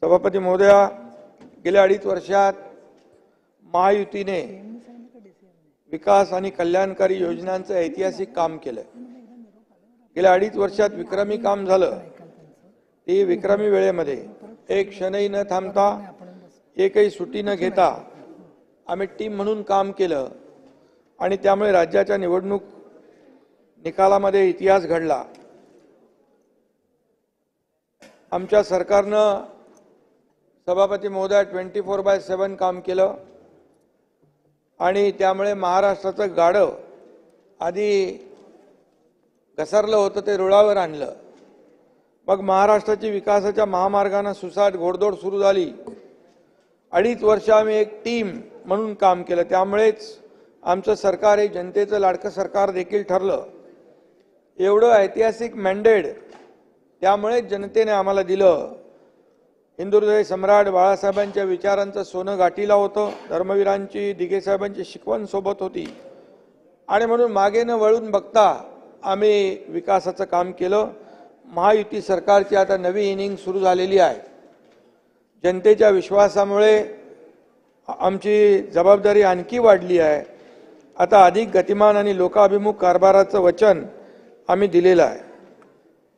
सभापती महोदया, गेल्या 2.5 वर्षात महायुतीने विकास आणि कल्याणकारी योजनांचं ऐतिहासिक काम केलं। गेल्या 2.5 वर्षात विक्रमी काम झालं। ते विक्रमी वेळेमध्ये एक क्षणही न थांबता, एकही सुट्टी न घेता आम्ही टीम म्हणून काम केलं आणि त्यामुळे राज्याच्या निवडणूक निकालामध्ये इतिहास घडला। आमच्या सरकारनं सभापती महोदया 24/7 काम केलं आणि त्यामुळे महाराष्ट्राचं गाडं आधी घसरलं होतं ते रुळावर आणलं। मग महाराष्ट्राची विकासाच्या महामार्गाने सुसाट घोडदौड सुरू झाली। 2.5 वर्ष आम्ही एक टीम म्हणून काम केलं, त्यामुळेच आमचं सरकार हे जनतेचं लाडकं सरकार देखील ठरलं। एवढं ऐतिहासिक मॅन्डेट त्यामुळे जनतेने आम्हाला दिलं। हिंदुहृदय सम्राट बाळासाहेबांच्या विचारांचं सोनं गाठीला होतं, धर्मवीरांची दिघे साहेबांची शिकवण सोबत होती आणि म्हणून मागे न वळून बघता आम्ही विकासाचं काम केलं। महायुती सरकारची आता नवी इनिंग सुरू झालेली आहे। जनतेच्या विश्वासामुळे आमची जबाबदारी आणखी वाढली आहे। आता अधिक गतिमान आणि लोकाभिमुख कारभाराचं वचन आम्ही दिलेलं आहे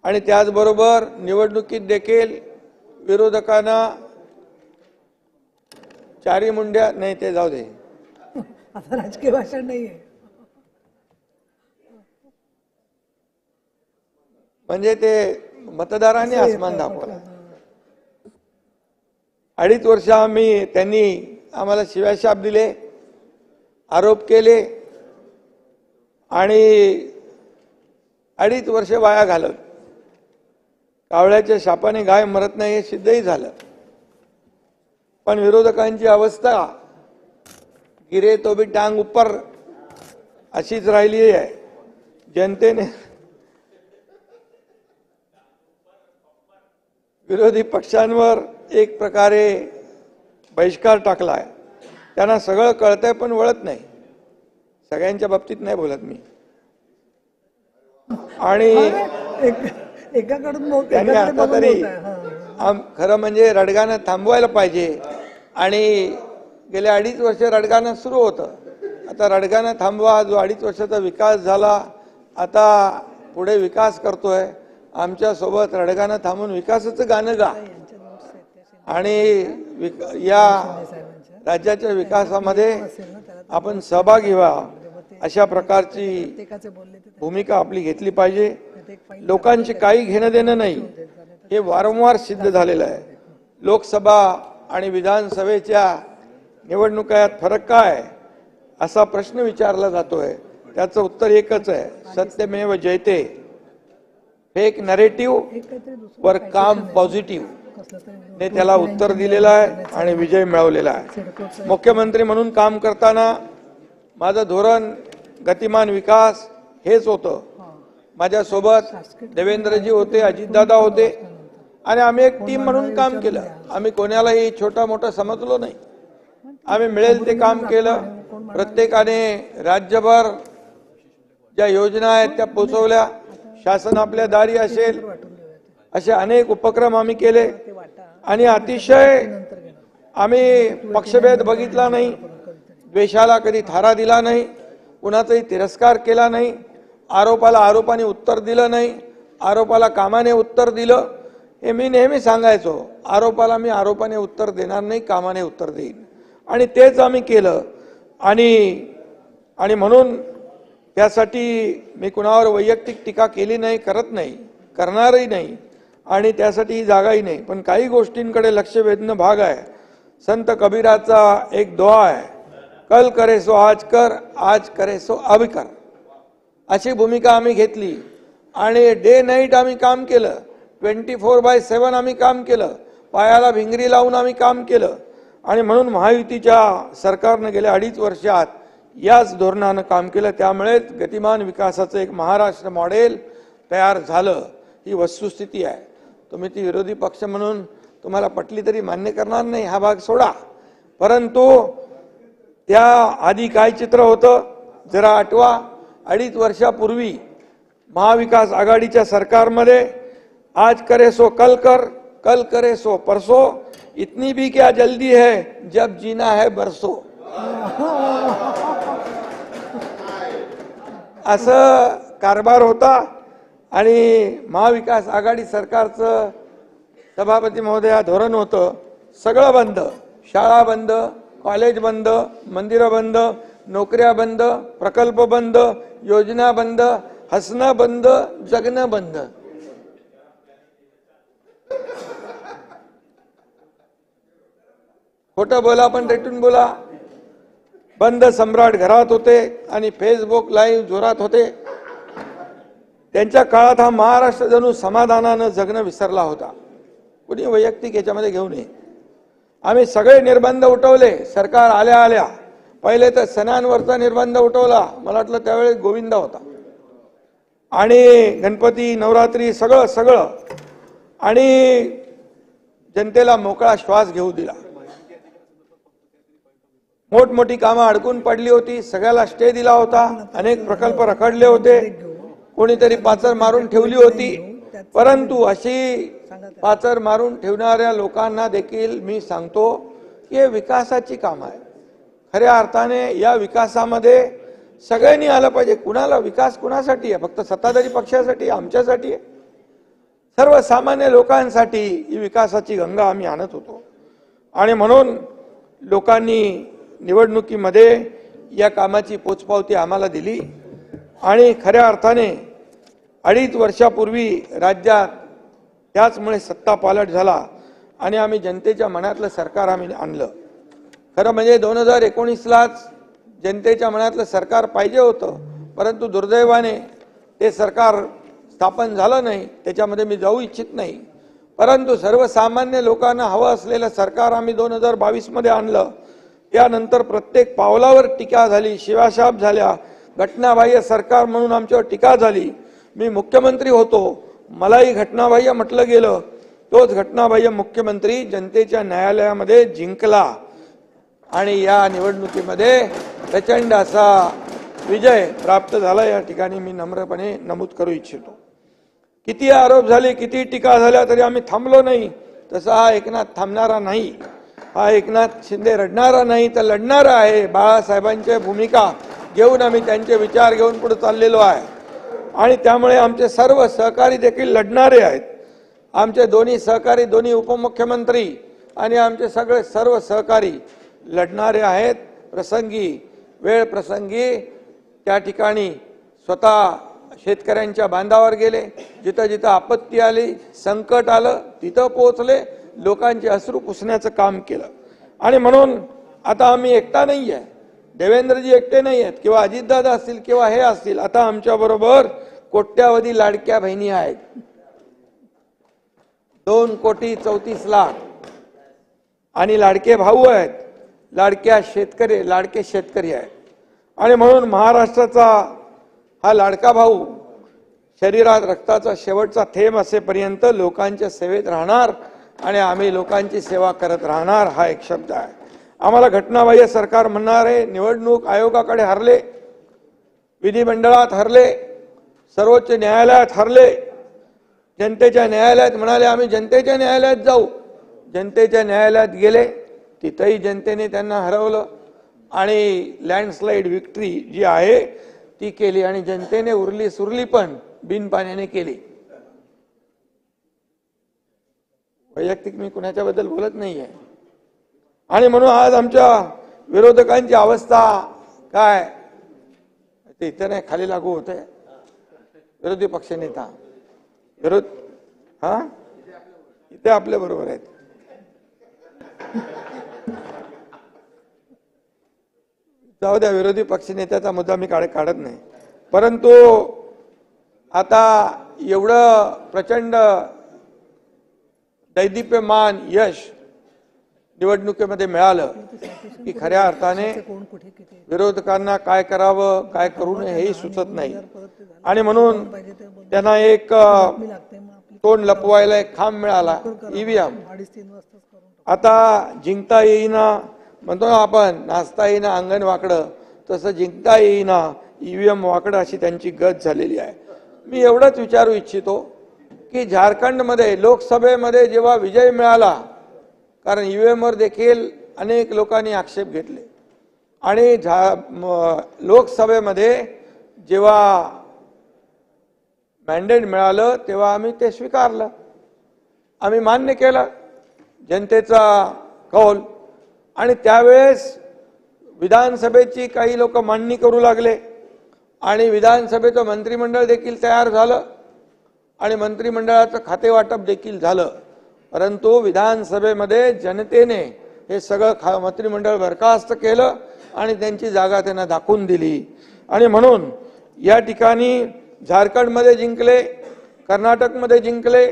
आणि त्याचबरोबर निवडणुकीत देखील विरोधकांना चारी मुंड्या नाही, ते जाऊ दे, आता राजकीय भाषण नाहीये, म्हणजे ते मतदारांनी आसमान दाखवलं। 2.5 वर्ष त्यांनी आम्हाला शिव्याशाप दिले, आरोप केले आणि 2.5 वर्ष वाया घालवली। कावळ्याच्या शापाने गाय मरत नाही हे सिद्धही झालं। पण विरोधकांची अवस्था गिरे तो भी टांग ऊपर अशीच राहिली आहे। जनतेने विरोधी पक्षांवर एक प्रकारे बहिष्कार टाकलाय। त्यांना सगळं कळतंय पण वळत नाही। सगळ्यांच्या बाबतीत नाही बोलत मी। आणि एकाकडून त्यांनी आता तरी खरं म्हणजे रडगाणं थांबवायला पाहिजे आणि गेल्या 2.5 वर्ष रडगाणं सुरू होतं। आता रडगाणं थांबवा, जो 2.5 वर्षाचा विकास झाला आता पुढे विकास करतोय। आमच्या सोबत रडगाणं थांबून विकासाचं गाणं गा आणि या राज्याच्या विकासामध्ये आपण सहभागी व्हा, अशा प्रकारची भूमिका आपली घेतली पाहिजे। लोकांची काही घेणं देणं नाही, हे वारंवार सिद्ध झालेलं आहे। लोकसभा आणि विधानसभेच्या निवडणुकात फरक काय असा प्रश्न विचारला जातोय, त्याचं उत्तर एकच आहे, सत्यमेव जयते। फेक नरेटिव्ह वर काम पॉझिटिव्ह ने त्याला उत्तर दिलेलं आहे आणि विजय मिळवलेला आहे। मुख्यमंत्री म्हणून काम करताना माझं धोरण गतिमान विकास हेच होतं। माझ्यासोबत देवेंद्रजी होते, अजितदादा होते आणि आम्ही एक टीम म्हणून काम केलं। आम्ही कोणालाही छोटा मोठा समजलो नाही, आम्ही मिळेल ते काम केलं। प्रत्येकाने राज्यभर ज्या योजना आहेत त्या पोहोचवल्या, शासन आपल्या दारी असेल असे अनेक उपक्रम आम्ही केले आणि अतिशय आम्ही पक्षभेद बघितला नाही, द्वेषाला कधी थारा दिला नाही, कुणाचाही तिरस्कार केला नाही, आरोपाला आरोपाने उत्तर दिलं नाही, आरोपाला कामाने उत्तर दिलं। हे मी नेहमी सांगायचो, आरोपाला मी आरोपाने उत्तर देणार नाही, कामाने उत्तर देईन आणि तेच आम्ही केलं। आणि म्हणून त्यासाठी मी कुणावर वैयक्तिक टीका केली नाही, करत नाही, करणारही नाही आणि त्यासाठी ही जागाही नाही। पण काही गोष्टींकडे लक्ष वेधणं भाग आहे। संत कबीराचा एक दोहा आहे, कल करे सो आज कर, आज करे सो अब कर, अशी भूमिका आम्ही घेतली आणि डे नाईट आम्ही काम केलं। 24/7 आम्ही काम केलं, पायाला भिंगरी लावून आम्ही काम केलं आणि म्हणून महायुतीच्या सरकारनं गेल्या 2.5 वर्षात याच धोरणानं काम केलं। त्यामुळेच गतिमान विकासाचं एक महाराष्ट्र मॉडेल तयार झालं, ही वस्तुस्थिती आहे। तुम्ही ती विरोधी पक्ष म्हणून तुम्हाला पटली तरी मान्य करणार नाही, हा भाग सोडा, परंतु त्या आधी काय चित्र होतं जरा आठवा। 2.5 वर्षापूर्वी महाविकास आघाडीच्या सरकारमध्ये आज करे सो कल कर, कल करे सो परसो इतनी भी क्या जल्दी है जब जीना है बरसो. असं कारभार होता. आणि महाविकास आघाडी सरकारचं सभापती महोदया धोरण होतं सगळं बंद, शाळा बंद, कॉलेज बंद, मंदिरं बंद, नोकऱ्या बंद, प्रकल्प बंद, योजना बंद, हसणं बंद, जगणं बंद. खोटं बोला पण रेटून बोला. बंद सम्राट घरात होते आणि फेसबुक लाईव्ह जोरात होते. त्यांच्या काळात हा महाराष्ट्र जणू समाधानानं जगणं विसरला होता. कुणी वैयक्तिक याच्यामध्ये घेऊ नये. आम्ही सगळे निर्बंध उठवले. सरकार आल्या आल्या पहिले तर सणांवरचा निर्बंध उठवला. मला वाटलं त्यावेळेस गोविंदा होता. आणि गणपती, नवरात्री सगळं सगळं. आणि जनतेला मोकळा श्वास घेऊ दिला. मोठमोठी कामं अडकून पडली होती, सगळ्याला स्टे दिला होता. अनेक प्रकल्प रखडले होते, कोणीतरी पाचर मारून ठेवली होती. परंतु अशी पाचर मारून ठेवणाऱ्या लोकांना देखील मी सांगतो की हे विकासाची काम आहे. खऱ्या अर्थाने या विकासामध्ये सगळ्यांनी आलं पाहिजे. कुणाला विकास कुणासाठी आहे? फक्त सत्ताधारी पक्षासाठी? आमच्यासाठी आहे? सर्वसामान्य लोकांसाठी ही विकासाची गंगा आम्ही आणत होतो. आणि म्हणून लोकांनी निवडणुकीमध्ये या कामाची पोचपावती आम्हाला दिली. आणि खऱ्या अर्थाने 2.5 वर्षापूर्वी राज्यात त्याचमुळे सत्ता पालट झाला आणि आम्ही जनतेच्या मनातलं सरकार आम्ही आणलं. खरं म्हणजे 2019लाच जनतेच्या मनातलं सरकार पाहिजे होतं, परंतु दुर्दैवाने ते सरकार स्थापन झालं नाही. त्याच्यामध्ये मी जाऊ इच्छित नाही. परंतु सर्वसामान्य लोकांना हवं असलेलं सरकार आम्ही 2022 मध्ये आणलं. त्यानंतर प्रत्येक पावलावर टीका झाली, शिवाशाप झाल्या. घटनाबाह्य सरकार म्हणून आमच्यावर टीका झाली. मी मुख्यमंत्री होतो, मलाही घटनाबाह्य म्हटलं गेलं. तोच घटनाबाह्य मुख्यमंत्री जनतेच्या न्यायालयामध्ये जिंकला आणि या निवडणुकीमध्ये प्रचंड असा विजय प्राप्त झाला. या ठिकाणी मी नम्रपणे नमूद करू इच्छितो. किती आरोप झाले, किती टीका झाल्या तरी आम्ही थांबलो नाही. तसा हा एकनाथ थांबणारा नाही. हा एकनाथ शिंदे रडणारा नाही तर लढणारा आहे. बाळासाहेबांच्या भूमिका घेऊन आम्ही त्यांचे विचार घेऊन पुढे चाललेलो आहे. आणि त्यामुळे आमचे सर्व सहकारी देखील लढणारे आहेत. आमचे दोन्ही सहकारी, दोन्ही उपमुख्यमंत्री आणि आमचे सगळे सर्व सहकारी लढणारे आहेत. प्रसंगी वेळ प्रसंगी त्या ठिकाणी स्वतः शेतकऱ्यांच्या बांधावर गेले. जिथं जिथं आपत्ती आली, संकट आलं, तिथं पोहोचले. लोकांचे अश्रू पुसण्याचं काम केलं. आणि म्हणून आता आम्ही एकटा नाही आहे. देवेंद्रजी एकटे नाही आहेत किंवा अजितदादा असतील किंवा हे असतील. आता आमच्या बरोबर कोट्यावधी लाडक्या बहिणी आहेत. 2,34,00,000 आणि लाडके भाऊ आहेत. लाडके शेतकरी आहेत. आणि म्हणून महाराष्ट्राचा हा लाडका भाऊ शरीरात रक्ताचा शेवटचा थेंब असेपर्यंत लोकांच्या सेवेत राहणार आणि आम्ही लोकांची सेवा करत राहणार. हा एक शब्द आहे. आम्हाला घटनाबाह्य सरकार म्हणणारे निवडणूक आयोगाकडे हरले, विधिमंडळात हरले, सर्वोच्च न्यायालयात हरले. जनतेच्या न्यायालयात म्हणाले आम्ही जनतेच्या न्यायालयात जाऊ. जनतेच्या न्यायालयात गेले, तिथेही जनतेने त्यांना हरवलं आणि लँडस्लाइड विक्ट्री जी आहे ती केली. आणि जनतेने उरली सुरली पण बिनपाण्याने केली. वैयक्तिक मी कुणाच्याबद्दल बोलत नाहीये. आणि म्हणून आज आमच्या विरोधकांची अवस्था काय ते इथं नाही, खाली लागू होते. विरोधी पक्षनेता इथे आपल्या बरोबर आहेत. जाऊ द्या, विरोधी पक्षनेत्याचा मुद्दा मी काढत नाही. परंतु आता एवढं प्रचंड दैदिप्यमान यश निवडणुकीमध्ये मिळालं की खऱ्या अर्थाने विरोधकांना काय करावं काय करू नये हेही सुचत नाही. आणि म्हणून त्यांना एक तोंड लपवायला एक खांब मिळाला, ईव्हीएम. आता जिंकता येईना म्हणतो ना आपण, नाचता येईना अंगण वाकडं, तसं जिंकता येईना ईव्हीएम वाकडं अशी त्यांची गत झालेली आहे. मी एवढंच विचारू इच्छितो की झारखंडमध्ये लोकसभेमध्ये जेव्हा विजय मिळाला, कारण ईव्हीएमवर देखील अनेक लोकांनी आक्षेप घेतले आणि लोकसभेमध्ये जेव्हा मॅन्डेट मिळालं तेव्हा आम्ही ते स्वीकारलं, आम्ही मान्य केलं जनतेचा कौल. आणि त्यावेळेस विधानसभेची काही लोक मांडणी करू लागले आणि विधानसभेचं मंत्रिमंडळ देखील तयार झालं आणि मंत्रिमंडळाचं खातेवाटप देखील झालं. परंतु विधानसभेमध्ये जनतेने हे सगळं मंत्रिमंडळ बरखास्त केलं आणि त्यांची जागा त्यांना दाखवून दिली. आणि म्हणून या ठिकाणी झारखंडमध्ये जिंकले, कर्नाटकमध्ये जिंकले,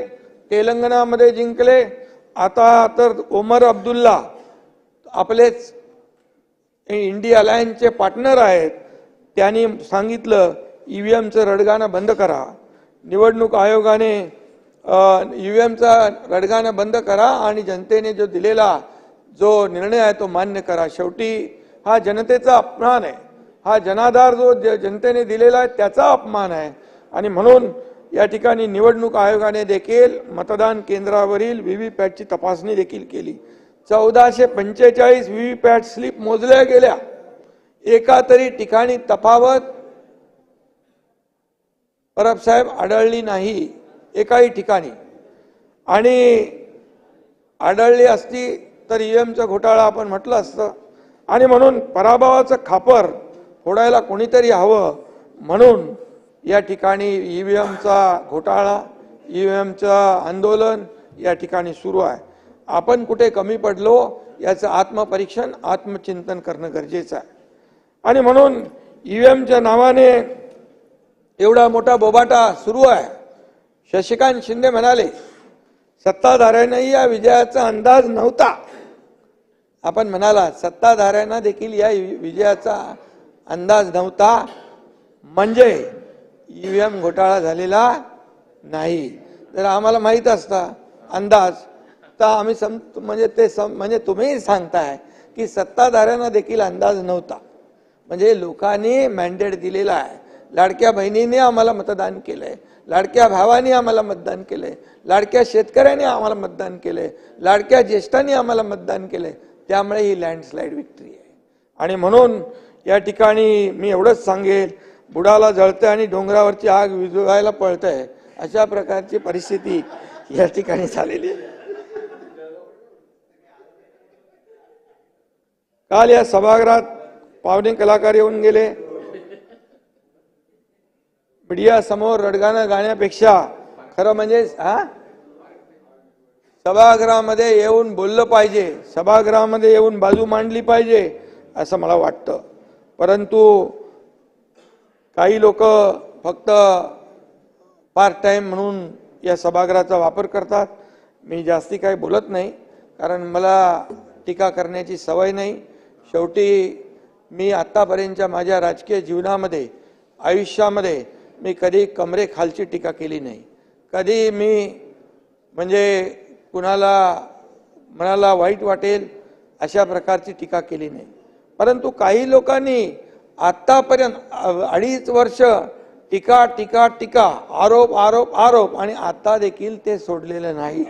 तेलंगणामध्ये जिंकले. आता तर ओमर अब्दुल्ला आपलेच इंडिया अलायन्सचे पार्टनर आहेत, त्यांनी सांगितलं ईव्हीएमचं रडगाणं बंद करा, निवडणूक आयोगाने ईव्हीएमचा रडगाणं बंद करा आणि जनतेने जो दिलेला जो निर्णय आहे तो मान्य करा. शेवटी हा जनतेचा अपमान आहे, हा जनाधार जो जनतेने दिलेला आहे त्याचा अपमान आहे. आणि म्हणून या ठिकाणी निवडणूक आयोगाने देखील मतदान केंद्रावरील व्हीव्हीपॅटची तपासणी देखील केली. 1445 व्हीव्हीपॅट स्लिप मोजल्या गेल्या, एका तरी ठिकाणी तफावत परब साहेब आढळली नाही एकाही ठिकाणी. आणि आढळली असती तर ईव्हीएमचा घोटाळा आपण म्हटलं असतं. आणि म्हणून पराभवाचं खापर फोडायला कोणीतरी हवं, म्हणून या ठिकाणी ईव्हीएमचा घोटाळा, ईव्हीएमचं आंदोलन या ठिकाणी सुरू आहे. आपण कुठे कमी पडलो याचं आत्मपरीक्षण, आत्मचिंतन करणं गरजेचं आहे. आणि म्हणून ईव्हीएमच्या नावाने एवढा मोठा बोबाटा सुरू आहे. शशिकांत शिंदे म्हणाले सत्ताधाऱ्यांनाही या विजयाचा अंदाज नव्हता. आपण म्हणाला सत्ताधाऱ्यांना देखील या विजयाचा अंदाज नव्हता, म्हणजे ईव्हीएम घोटाळा झालेला नाही. जर आम्हाला माहीत असता अंदाज तर आम्ही म्हणजे तुम्ही सांगताय की सत्ताधाऱ्यांना देखील अंदाज नव्हता. म्हणजे लोकांनी मॅन्डेट दिलेला आहे, लाडक्या बहिणीने आम्हाला मतदान केलंय, लाडक्या भावाने आम्हाला मतदान केलंय, लाडक्या शेतकऱ्यांनी आम्हाला मतदान केलंय, लाडक्या ज्येष्ठांनी आम्हाला मतदान केलंय. त्यामुळे ही लँडस्लाइड विक्ट्री आहे. आणि म्हणून या ठिकाणी मी एवढंच सांगेल, बुडाला जळतंय आणि डोंगरावरची आग विझवायला पळतंय, अशा प्रकारची परिस्थिती या ठिकाणी झालेली आहे. काल या सभागृहात पाहुणे कलाकार येऊन गेले. मीडिया समोर रडगाणं गाण्यापेक्षा खरं म्हणजे सभागृहामध्ये येऊन बोललं पाहिजे, सभागृहामध्ये येऊन बाजू मांडली पाहिजे असं मला वाटतं. परंतु काही लोक फक्त पार्ट टाइम म्हणून या सभागृहाचा वापर करतात. मी जास्ती काही बोलत नाही, कारण मला टीका करण्याची सवय नाही. शेवटी मी आत्तापर्यंतच्या माझ्या राजकीय जीवनामध्ये, आयुष्यामध्ये मी कधी कमरेखालची टीका केली नाही. कधी मी म्हणजे मनाला वाईट वाटेल अशा प्रकारची टीका केली नाही. परंतु काही लोकांनी आत्तापर्यंत 2.5 वर्ष टीका टीका टीका, आरोप आरोप आरोप, आणि आता देखील ते सोडलेलं नाही.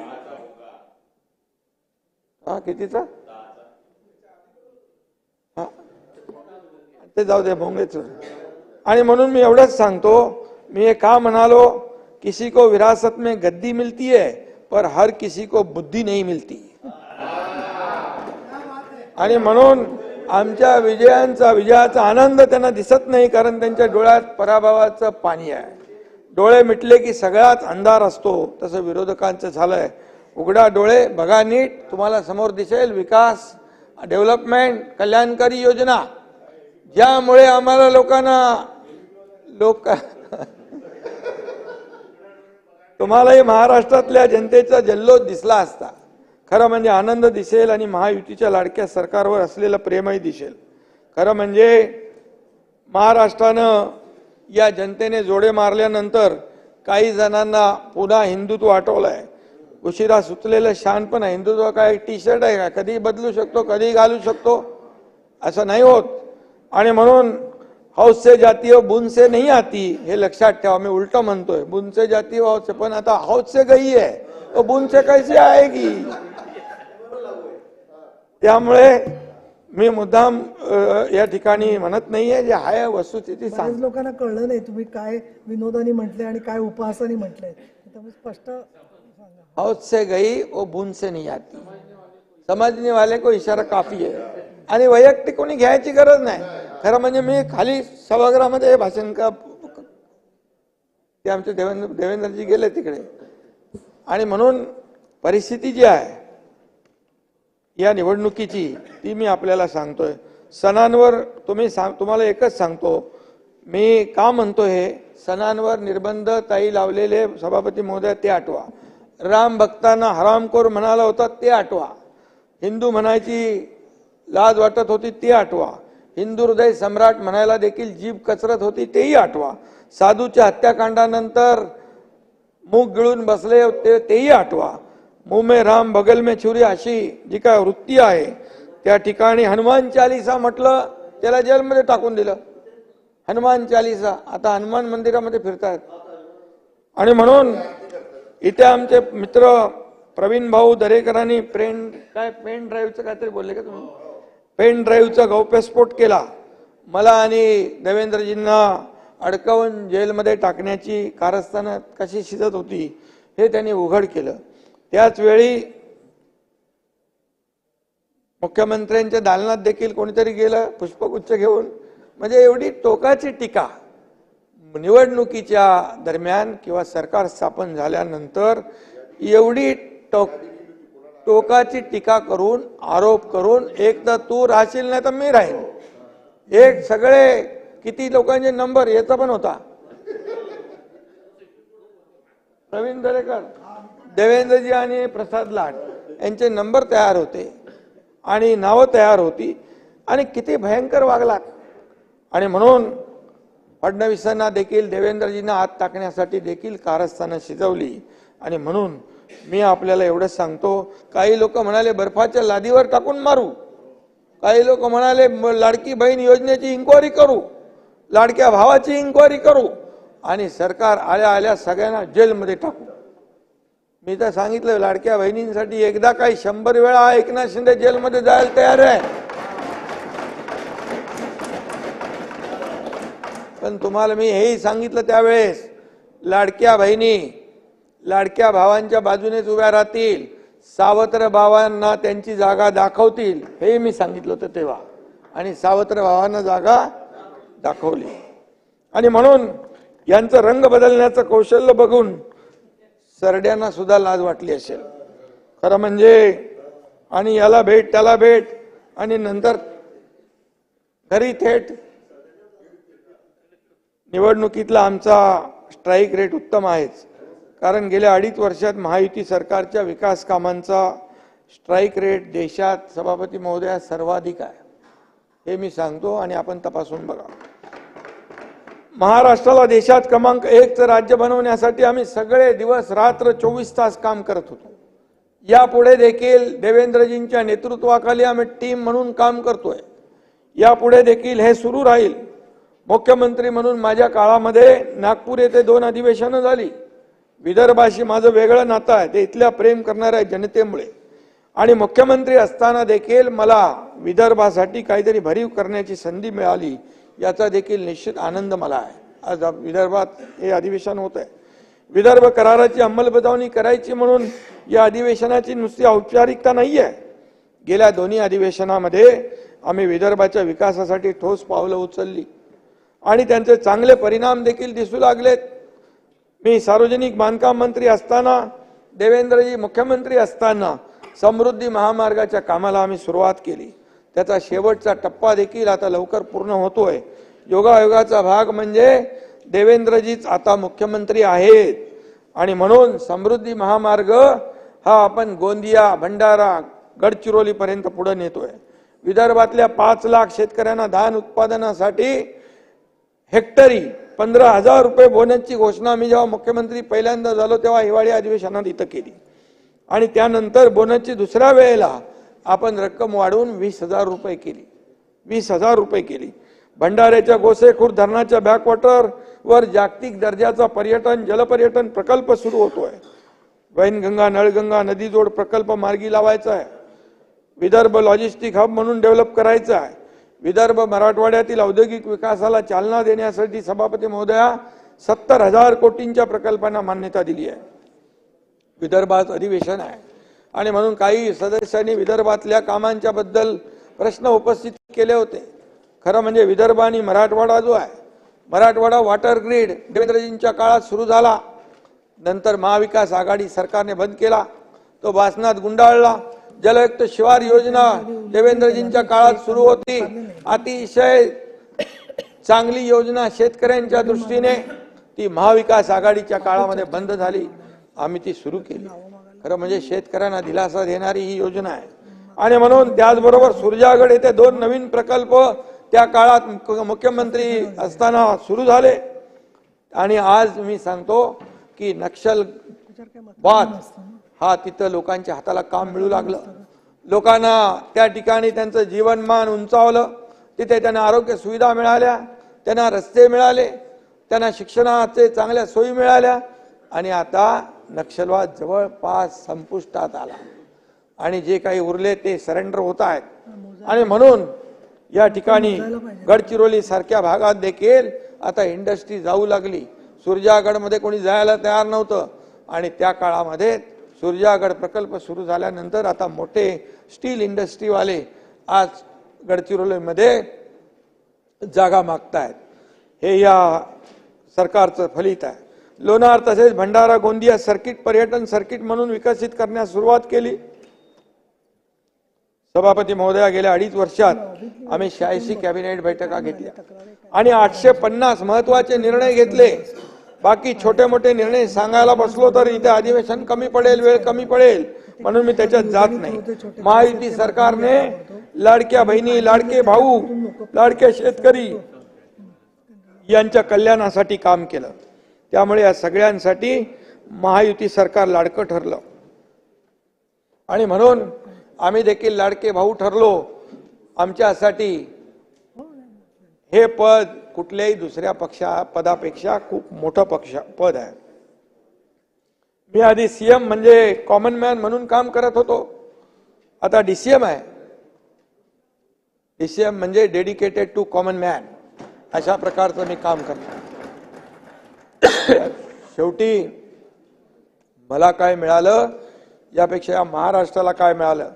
कितीचा ते जाऊ दे भोंगेच. आणि म्हणून मी एवढंच सांगतो, मी हे का म्हणालो, किसी को विरासत में गद्दी मिलती है पर हर किसी को बुद्धी नहीं मिलती. आणि म्हणून आमच्या विजयाचा आनंद त्यांना दिसत नाही, कारण त्यांच्या डोळ्यात पराभवाचं पाणी आहे. डोळे मिटले की सगळाच अंधार असतो, तसं विरोधकांचं झालंय. उघडा डोळे, बघा नीट, तुम्हाला समोर दिसेल विकास, डेव्हलपमेंट, कल्याणकारी योजना, ज्यामुळे आम्हाला तुम्हालाही महाराष्ट्रातल्या जनतेचा जल्लोष दिसला असता. खरं म्हणजे आनंद दिसेल आणि महायुतीच्या लाडक्या सरकारवर असलेलं प्रेमही दिसेल. खरं म्हणजे महाराष्ट्रानं या जनतेने जोडे मारल्यानंतर काही जणांना पुन्हा हिंदुत्व आठवलंय. उशिरा सुचलेलं शहाणपण आहे. हिंदुत्व काय टी शर्ट आहे का, कधी बदलू शकतो, कधी घालू शकतो, असं नाही होत. आणि म्हणून हौस से जाती हो बुन से नहीं आती, हे लक्षात ठेवा. मी उलट म्हणतोय, बुन से जाती हो हौस से, पण आता हौस से गई है तो बुन से कैसे आएगी. त्यामुळे मी मुद्दाम या ठिकाणी म्हणत नाहीये, जे आहे वस्तुस्थिती सांग. बऱ्याच लोकांना कळलं नाही तुम्ही काय विनोदानी म्हटले आणि काय उपहासानी म्हटलंय, त्यामुळे स्पष्ट सांगा. हौद से गई वो बूंद से नहीं आती, समझने वाले को इशारा काफी आहे. आणि वैयक्तिक कोणी घ्यायची गरज नाही. खरं म्हणजे मी खाली सभागृहामध्ये भाषण का ते आमचे देवेंद्रजी गेले तिकडे, आणि म्हणून परिस्थिती जी आहे या निवडणुकीची ती मी आपल्याला सांगतोय. सणांवर तुम्हाला एकच सांगतो, मी का म्हणतो हे, सणांवर निर्बंध ताई लावलेले सभापती महोदय ते आठवा. राम भक्तांना हरामखोर म्हणाला होता ते आठवा. हिंदू म्हणायची लाज वाटत होती ते आठवा. हिंदू हृदय सम्राट म्हणायला देखील जीभ कचरत होती तेही आठवा. साधूच्या हत्याकांडानंतर मूग गिळून बसले होते तेही आठवा. मुंह में राम बगल में छुरी अशी जी काय वृत्ती आहे, त्या ठिकाणी हनुमान चालीसा म्हटलं त्याला जेलमध्ये टाकून दिलं. हनुमान चालीसा आता हनुमान मंदिरामध्ये फिरतायत. आणि म्हणून इथे आमचे मित्र प्रवीण भाऊ दरेकरांनी पेन ड्राईव्हचं काहीतरी बोलले का तुम्ही, पेन ड्राईव्हचा गौप्यस्फोट केला. मला आणि देवेंद्रजींना अडकवून जेलमध्ये टाकण्याची कारस्थानं कशी शिजत होती हे त्यांनी उघड केलं. त्याच वेळी मुख्यमंत्र्यांच्या दालनात देखील कोणीतरी गेलं पुष्पगुच्छ घेऊन. म्हणजे एवढी टोकाची टीका निवडणुकीच्या दरम्यान किंवा सरकार स्थापन झाल्यानंतर एवढी टोकाची टीका करून आरोप करून, एक तर तू राहशील नाही तर मी राहीन, एक सगळे किती लोकांचे नंबर याचा पण होता. प्रवीण दरेकर, देवेंद्रजी आणि प्रसाद लाड यांचे नंबर तयार होते आणि नावं तयार होती, आणि किती भयंकर वागलात. आणि म्हणून फडणवीसांना देखील देवेंद्रजींना आत टाकण्यासाठी देखील कारस्थानं शिजवली. आणि म्हणून मी आपल्याला एवढं सांगतो, काही लोक म्हणाले बर्फाच्या लादीवर टाकून मारू, काही लोक म्हणाले लाडकी बहीण योजनेची इन्क्वायरी करू, लाडक्या भावाची इन्क्वायरी करू, आणि सरकार आल्या आल्या सगळ्यांना जेलमध्ये टाकू. मी तर सांगितलं लाडक्या बहिणींसाठी एकदा काही 100 वेळा एकनाथ शिंदे जेलमध्ये जायला तयार आहे. पण तुम्हाला मी हेही सांगितलं त्यावेळेस, लाडक्या बहिणी लाडक्या भावांच्या बाजूनेच उभ्या राहतील, सावत्र भावांना त्यांची जागा दाखवतील, हे मी सांगितलं होतं तेव्हा. आणि सावत्र भावांना जागा दाखवली. आणि म्हणून यांचं रंग बदलण्याचं कौशल्य बघून सरड्यांना सुद्धा लाज वाटली असेल खरं म्हणजे. आणि याला भेट त्याला भेट, आणि नंतर घरी थेट. निवडणुकीतला आमचा स्ट्राईक रेट उत्तम आहेच, कारण गेल्या 2.5 वर्षात महायुती सरकारच्या विकास कामांचा स्ट्राईक रेट देशात सभापती महोदया सर्वाधिक आहे, हे मी सांगतो. आणि आपण तपासून बघा. महाराष्ट्राला देशात क्रमांक 1चं राज्य बनवण्यासाठी आम्ही सगळे दिवस रात्र 24 तास काम करत होतो. यापुढे देखील देवेंद्रजींच्या नेतृत्वाखाली आम्ही टीम म्हणून काम करतोय. यापुढे देखील हे सुरू राहील. मुख्यमंत्री म्हणून माझ्या काळामध्ये नागपूर येथे 2 अधिवेशनं झाली. विदर्भाशी माझं वेगळं नातं आहे, ते इथल्या प्रेम करणाऱ्या जनतेमुळे. आणि मुख्यमंत्री असताना देखील मला विदर्भासाठी काहीतरी भरीव करण्याची संधी मिळाली, याचा देखील निश्चित आनंद मला आहे. आज विदर्भात हे अधिवेशन होत आहे. विदर्भ कराराची अंमलबजावणी करायची म्हणून या अधिवेशनाची नुसती औपचारिकता नाही आहे. गेल्या दोन्ही अधिवेशनामध्ये आम्ही विदर्भाच्या विकासासाठी ठोस पावलं उचलली आणि त्यांचे चांगले परिणाम देखील दिसू लागलेत. मी सार्वजनिक बांधकाम मंत्री असताना, देवेंद्रजी मुख्यमंत्री असताना समृद्धी महामार्गाच्या कामाला आम्ही सुरुवात केली. त्याचा शेवटचा टप्पा देखील आता लवकर पूर्ण होतोय. योगायोगाचा भाग म्हणजे देवेंद्रजीच आता मुख्यमंत्री आहेत आणि म्हणून समृद्धी महामार्ग हा आपण गोंदिया, भंडारा, गडचिरोली पर्यंत पुढे नेतोय. विदर्भातल्या 5 लाख शेतकऱ्यांना धान उत्पादनासाठी हेक्टरी 15,000 रुपये बोनसची घोषणा मी जेव्हा मुख्यमंत्री पहिल्यांदा झालो तेव्हा हिवाळी अधिवेशनात इथं केली. आणि त्यानंतर बोनसची दुसऱ्या वेळेला आपण रक्कम वाढवून 20,000 रुपये केली. 20,000 रुपये केली. भंडाऱ्याच्या गोसेखुर्द धरणाच्या बॅकवॉटर वर जागतिक दर्जाचा पर्यटन, जलपर्यटन प्रकल्प सुरू होतोय. वैनगंगा, नळगंगा नदी जोड प्रकल्प मार्गी लावायचा आहे. विदर्भ लॉजिस्टिक हब म्हणून डेव्हलप करायचं आहे. विदर्भ मराठवाड्यातील औद्योगिक विकासाला चालना देण्यासाठी सभापती महोदया 70,000 कोटींच्या प्रकल्पांना मान्यता दिली आहे. विदर्भात अधिवेशन आहे आणि म्हणून काही सदस्यांनी विदर्भातल्या कामांच्या बद्दल प्रश्न उपस्थित केले होते. खरं म्हणजे विदर्भ आणि मराठवाडा जो आहे, मराठवाडा वॉटर ग्रीड देवेंद्रजींच्या काळात सुरू झाला, नंतर महाविकास आघाडी सरकारने बंद केला, तो वासनात गुंडाळला. जलयुक्त शिवार योजना देवेंद्रजींच्या काळात सुरू होती, अतिशय चांगली योजना शेतकऱ्यांच्या दृष्टीने, ती महाविकास आघाडीच्या काळामध्ये बंद झाली, आम्ही ती सुरू केली. खरं म्हणजे शेतकऱ्यांना दिलासा देणारी ही योजना आहे. आणि म्हणून त्याचबरोबर सुरजागड येथे 2 नवीन प्रकल्प त्या काळात मुख्यमंत्री असताना सुरू झाले. आणि आज मी सांगतो की नक्षलवाद हा तिथं लोकांच्या हाताला काम मिळू लागलं, लोकांना त्या ठिकाणी त्यांचं जीवनमान उंचावलं, तिथे त्यांना आरोग्य सुविधा मिळाल्या, त्यांना रस्ते मिळाले, त्यांना शिक्षणाचे चांगल्या सोयी मिळाल्या. आणि आता नक्षलवाद जवळपास संपुष्टात आला आणि जे काही उरले ते सरेंडर होत आहेत. आणि म्हणून या ठिकाणी गडचिरोली सारख्या भागात देखील आता इंडस्ट्री जाऊ लागली. सुरजागडमध्ये कोणी जायला तयार नव्हतं आणि त्या काळामध्ये सुरजागड प्रकल्प सुरू झाल्यानंतर आता मोठे स्टील इंडस्ट्रीवाले आज गडचिरोलीमध्ये जागा मागतायत. हे या सरकारचं फलित आहे. लोणार तसेच भंडारा गोंदिया सर्किट पर्यटन सर्किट म्हणून विकसित करण्यास सुरुवात केली. सभापती महोदया गेल्या 2.5 वर्षात आम्ही 86 कॅबिनेट बैठका घेतल्या आणि 850 महत्वाचे निर्णय घेतले. बाकी छोटे मोठे निर्णय सांगायला बसलो तर इथे अधिवेशन कमी पडेल, वेळ कमी पडेल, म्हणून मी त्याच्यात जात नाही. महायुती सरकारने लाडक्या बहिणी, लाडके भाऊ, लाडके शेतकरी यांच्या कल्याणासाठी काम केलं. त्यामुळे या सगळ्यांसाठी महायुती सरकार लाडकं ठरलं आणि म्हणून आम्ही देखील लाडके भाऊ ठरलो. आमच्यासाठी हे पद कुठल्याही दुसऱ्या पदापेक्षा खूप मोठं पद आहे. मी आधी सीएम म्हणजे कॉमन मॅन म्हणून काम करत होतो, आता डीसीएम आहे. डीसीएम म्हणजे डेडिकेटेड टू कॉमन मॅन, अशा प्रकारचं मी काम करतो. शेवटी मला काय मिळालं यापेक्षा या महाराष्ट्राला काय मिळालं,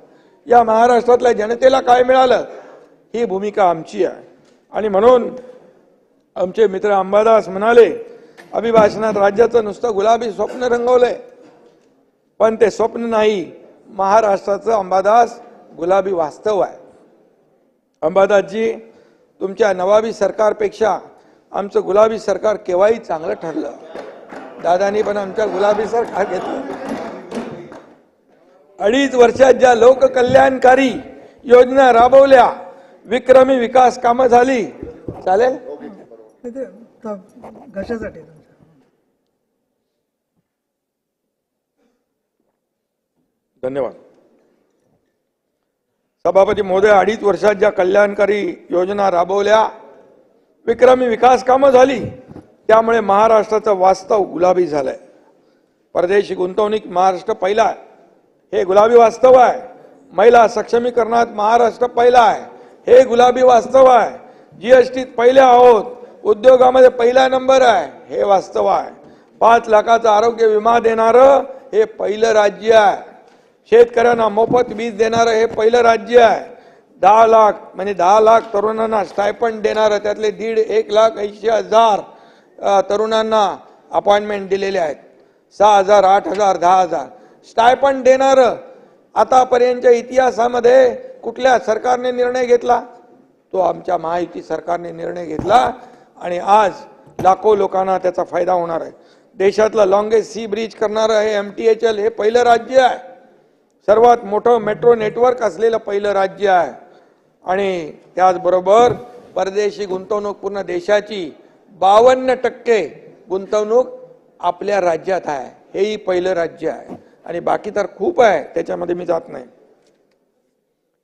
या महाराष्ट्रातल्या जनतेला काय मिळालं, ही भूमिका आमची आहे. आणि म्हणून आमचे मित्र अंबादास म्हणाले, अभिभाषणात राज्याचं नुसतं गुलाबी स्वप्न रंगवलंय, पण ते स्वप्न नाही, महाराष्ट्राचं अंबादास गुलाबी वास्तव आहे. अंबादासजी, तुमच्या नवाबी सरकारपेक्षा आमचं गुलाबी सरकार केव्हाही चांगलं ठरलं. दादांनी पण आमच्या गुलाबी सरकार घेतलं. 2.5 वर्षात ज्या लोककल्याणकारी योजना राबवल्या, विक्रमी विकास कामं झाली. चालेल, घशासाठी धन्यवाद. सभापती महोदय, 2.5 वर्षात ज्या कल्याणकारी योजना राबवल्या, विक्रमी विकास कामं झाली, त्यामुळे महाराष्ट्राचं वास्तव गुलाबी झालंय. परदेशी गुंतवणूक महाराष्ट्र पहिला आहे, हे गुलाबी वास्तव आहे. महिला सक्षमीकरणात महाराष्ट्र पहिला आहे, हे गुलाबी वास्तव आहे. जीएसटीत पहिले आहोत, उद्योगामध्ये पहिला नंबर आहे, हे वास्तव आहे. 5 लाखाचा आरोग्य विमा देणारं हे पहिलं राज्य आहे. शेतकऱ्यांना मोफत वीज देणारं हे पहिलं राज्य आहे. 10 लाख म्हणजे 10 लाख तरुणांना स्टायपंड देणारं, त्यातले 1,80,000 तरुणांना अपॉइंटमेंट दिलेले आहेत. 6,000, 8,000, 10,000 स्टायपंड देणारं आतापर्यंतच्या इतिहासामध्ये कुठल्या सरकारने निर्णय घेतला? तो आमच्या महायुती सरकारने निर्णय घेतला आणि आज लाखो लोकांना त्याचा फायदा होणार आहे. देशातलं लॉंगेस्ट सी ब्रिज करणारं हे MTHL हे पहिलं राज्य आहे. सर्वात मोठं मेट्रो नेटवर्क असलेलं पहिलं राज्य आहे. आणि त्याचबरोबर परदेशी गुंतवणूक पूर्ण देशाची 52% गुंतवणूक आपल्या राज्यात आहे, हेही पहिलं राज्य आहे. आणि बाकी तर खूप आहे, त्याच्यामध्ये मी जात नाही.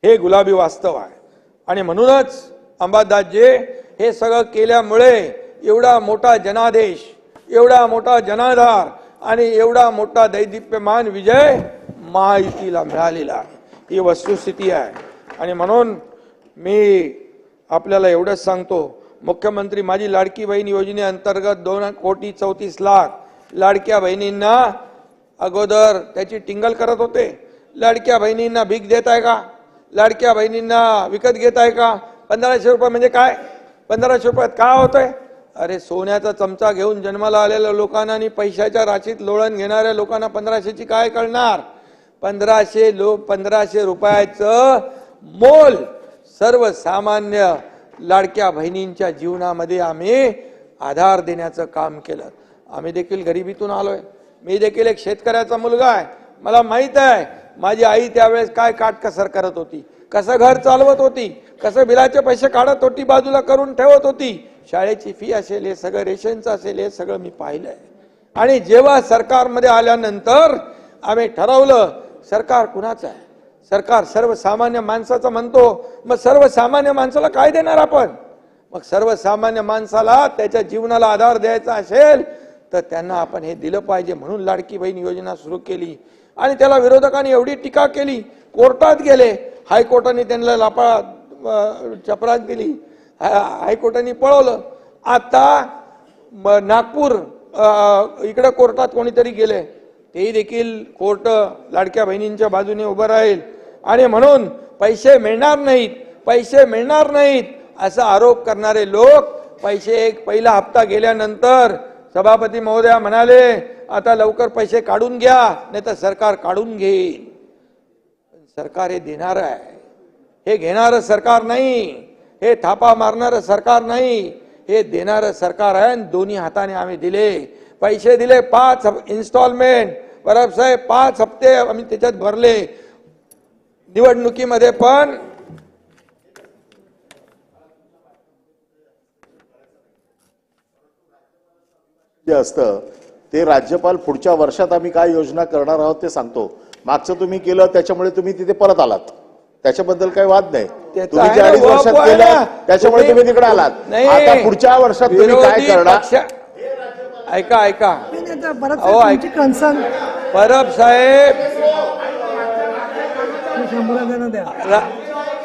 हे गुलाबी वास्तव आहे. आणि म्हणूनच अंबादासजी, हे सगळं केल्यामुळे एवढा मोठा जनादेश, एवढा मोठा जनाधार आणि एवढा मोठा दैदिप्यमान विजय महायुतीला मिळालेला आहे. ही वस्तुस्थिती आहे. आणि म्हणून मी आपल्याला एवढंच सांगतो, मुख्यमंत्री माझी लाडकी बहीण योजनेअंतर्गत 2,34,00,000 लाडक्या बहिणींना अगोदर त्याची टिंगल करत होते. लाडक्या बहिणींना भीक देत आहे का? लाडक्या बहिणींना विकत घेत आहे का? 1500 रुपये म्हणजे काय? 1500 रुपयात काय होतंय? अरे सोन्याचा चमचा घेऊन जन्माला आलेल्या लोकांना आणि पैशाच्या राशीत लोळण घेणाऱ्या लोकांना 1500ची काय कळणार? 1500 रुपयाचं मोल सर्वसामान्य लाडक्या बहिणींच्या जीवनामध्ये आम्ही आधार देण्याचं काम केलं. आम्ही देखील गरिबीतून आलोय. मी देखील एक शेतकऱ्याचा मुलगा आहे. मला माहित आहे माझी आई त्यावेळेस काय काटकसर करत होती, कसं घर चालवत होती, कसं बिलाचे पैसे काढत होती, बाजूला करून ठेवत होती. शाळेची फी असेल, हे सगळं रेशनचं असेल, हे सगळं मी पाहिलंय. आणि जेव्हा सरकारमध्ये आल्यानंतर आम्ही ठरवलं सरकार कुणाचं आहे? सरकार सर्वसामान्य माणसाचं म्हणतो. मग सर्वसामान्य माणसाला काय देणार आपण? मग सर्वसामान्य माणसाला त्याच्या जीवनाला आधार द्यायचा असेल तर त्यांना आपण हे दिलं पाहिजे. म्हणून लाडकी बहीण योजना सुरू केली. आणि त्याला विरोधकांनी एवढी टीका केली, कोर्टात गेले, हायकोर्टाने त्यांना चपराक दिली, हायकोर्टाने पळवलं. आता नागपूर इकडे कोर्टात कोणीतरी गेले, तेही देखील कोर्ट लाडक्या बहिणींच्या बाजूने उभं राहील. आणि म्हणून पैसे मिळणार नाहीत असा आरोप करणारे लोक, पैसे पहिला हप्ता गेल्यानंतर सभापती महोदया म्हणाले आता लवकर पैसे काढून घ्या, नाही तर सरकार काढून घेईल. सरकार हे देणार आहे, हे घेणारं सरकार नाही, हे थापा मारणारं सरकार नाही, हे देणारं सरकार आहे. दोन्ही हाताने आम्ही दिले, पैसे दिले 5 इन्स्टॉलमेंट. परब साहेब 5 हप्ते आम्ही त्याच्यात भरले. निवडणुकीमध्ये पण जे असतं ते राज्यपाल पुढच्या वर्षात आम्ही काय योजना करणार आहोत ते सांगतो. मागचं तुम्ही केलं त्याच्यामुळे तुम्ही तिथे परत आलात, त्याच्याबद्दल काही वाद नाही. तुम्ही ज्या 2.5 वर्षात केलं त्याच्यामुळे तुम्ही तिकडे आलात. आता पुढच्या वर्षात तुम्ही काय करणार? ऐका कन्सर्न परब साहेब,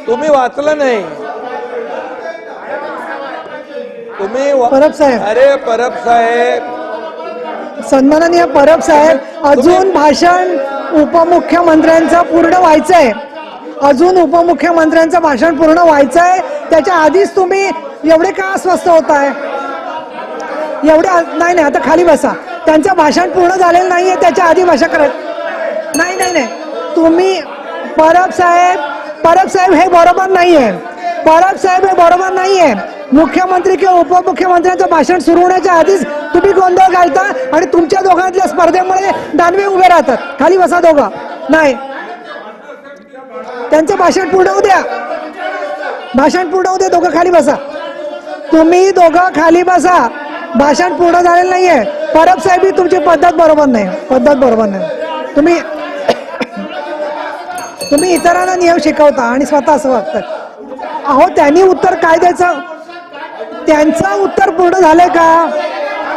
तुम्ही वाचलं नाही. तुम्ही परब साहेब, अरे परब साहेब, सन्माननीय परब साहेब, अजून भाषण उपमुख्यमंत्र्यांचं पूर्ण व्हायचंय. अजून उपमुख्यमंत्र्यांचं भाषण पूर्ण व्हायचंय. त्याच्या आधीच तुम्ही एवढे का अस्वस्थ होताय? नाही, आता खाली बसा. त्यांचं भाषण पूर्ण झालेलं नाहीये, त्याच्या आधी भाषा करत नाही. तुम्ही परब साहेब हे बरोबर नाहीये. परब साहेब हे बरोबर नाहीये. मुख्यमंत्री किंवा उपमुख्यमंत्र्यांचं भाषण सुरू होण्याच्या आधीच तुम्ही गोंधळ घालता आणि तुमच्या दोघांतल्या स्पर्धेमुळे दानवे उभे राहतात. खाली बसा दोघं. नाही, त्यांचं भाषण पूर्ण होऊ द्या. दोघं खाली बसा. तुम्ही दोघं खाली बसा. भाषण पूर्ण झालेलं नाहीये. परब साहेब, तुमची पद्धत बरोबर नाही. तुम्ही इतरांना नियम शिकवता आणि स्वतः असं वागतात. अहो, त्यांनी उत्तर काय द्यायचं? त्यांचं उत्तर पूर्ण झालंय का?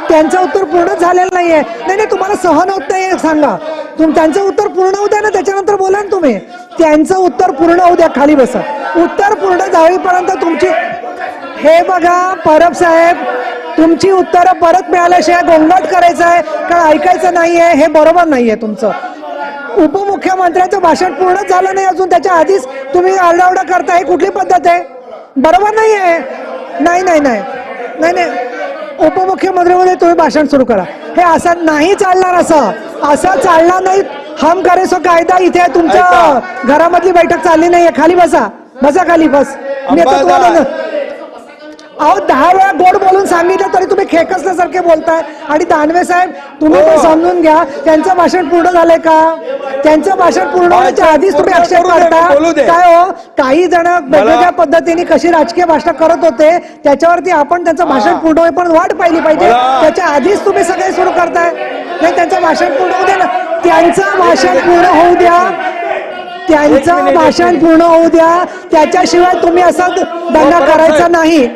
त्यांचं उत्तर पूर्ण झालेलं नाहीये. नाही, तुम्हाला सहन होत नाही सांगा. त्यांचं उत्तर पूर्ण होऊ द्या ना, त्याच्यानंतर बोला ना तुम्ही. त्यांचं उत्तर पूर्ण होऊ द्या, खाली बसा. उत्तर पूर्ण झालीपर्यंत तुमची, हे बघा परब साहेब, तुमची उत्तरं परत मिळाल्याशिवाय गोंगाट करायचं आहे का ऐकायचं नाहीये, हे बरोबर नाहीये तुमचं. उपमुख्यमंत्र्यांचं भाषण पूर्ण झालं नाही अजून, त्याच्या आधीच तुम्ही आरडाओरडा करताय. कुठली पद्धत आहे? बरोबर नाहीये. नाही, उपमुख्यमंत्र्यांमध्ये तुम्ही भाषण सुरू करा. हे असं नाही चालणार. असं चालणार नाही. हम करे सो कायदा. इथे तुमच्या घरामधली बैठक चालली नाहीये. खाली बसा. खाली बस. मी आता तुम्हाला अहो 10 वेळा गोड बोलून सांगितलं तरी तुम्ही खेकसल्यासारखे बोलताय. आणि दानवे साहेब, तुम्ही पण समजून घ्या, त्यांचं भाषण पूर्ण झालंय का? त्यांचं भाषण पूर्ण होण्याच्या आधीच तुम्ही आक्षेप करता काय? हो, काही जण वेगवेगळ्या पद्धतीने कशी राजकीय भाषण करत होते त्याच्यावरती आपण त्यांचं भाषण पूर्ण होईपर्यंत वाट पाहिली पाहिजे. त्याच्या आधीच तुम्ही सगळे सुरू करताय. नाही, त्यांचं भाषण पूर्ण होऊ द्या ना. त्यांचं भाषण पूर्ण होऊ द्या. त्याच्याशिवाय तुम्ही असा दंगा करायचा नाही.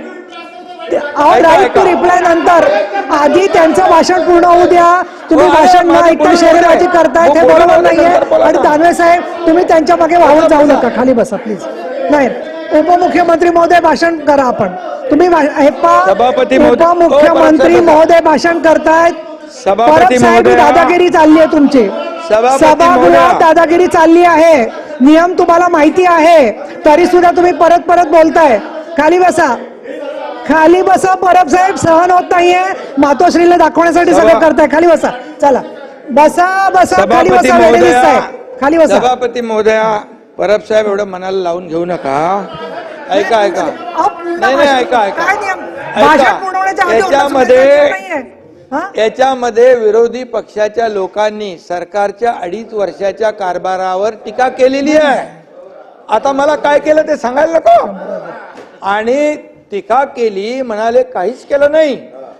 राईट टू रिप्लाय नंतर आधी त्यांचं भाषण पूर्ण होऊ द्या. तुम्ही भाषण न ऐकता शेरेबाजी करतायत हे बरोबर नाहीये. आणि दानवे साहेब तुम्ही त्यांच्या मागे वाहून जाऊ नका, खाली बसा प्लीज. नाही, उपमुख्यमंत्री महोदय भाषण करा. आपण तुम्ही उपमुख्यमंत्री महोदय भाषण करतायत. सभापती महोदय दादागिरी चालली आहे तुमची. सभागृहात दादागिरी चालली आहे. नियम तुम्हाला माहिती आहे, तरी सुद्धा तुम्ही परत परत बोलताय. खाली बसा, खाली बसा. परब साहेब सहन होत नाहीये. मातोश्रीला दाखवण्यासाठी सगळं करताय. खाली बसा, चला बसा बसा. खाली बसा वेडेलीस साहेब, खाली बसा. सभापती महोदया, परब साहेब एवढं मनाला लावून घेऊ नका. ऐका ऐका, नाही नाही ऐका ऐका, याच्यामध्ये विरोधी पक्षाच्या लोकांनी सरकारच्या 2.5 वर्षाच्या कारभारावर टीका केलेली आहे. आता मला काय केलं ते सांगायला नको. आणि टीका केली, म्हणाले काहीच केलं नाही.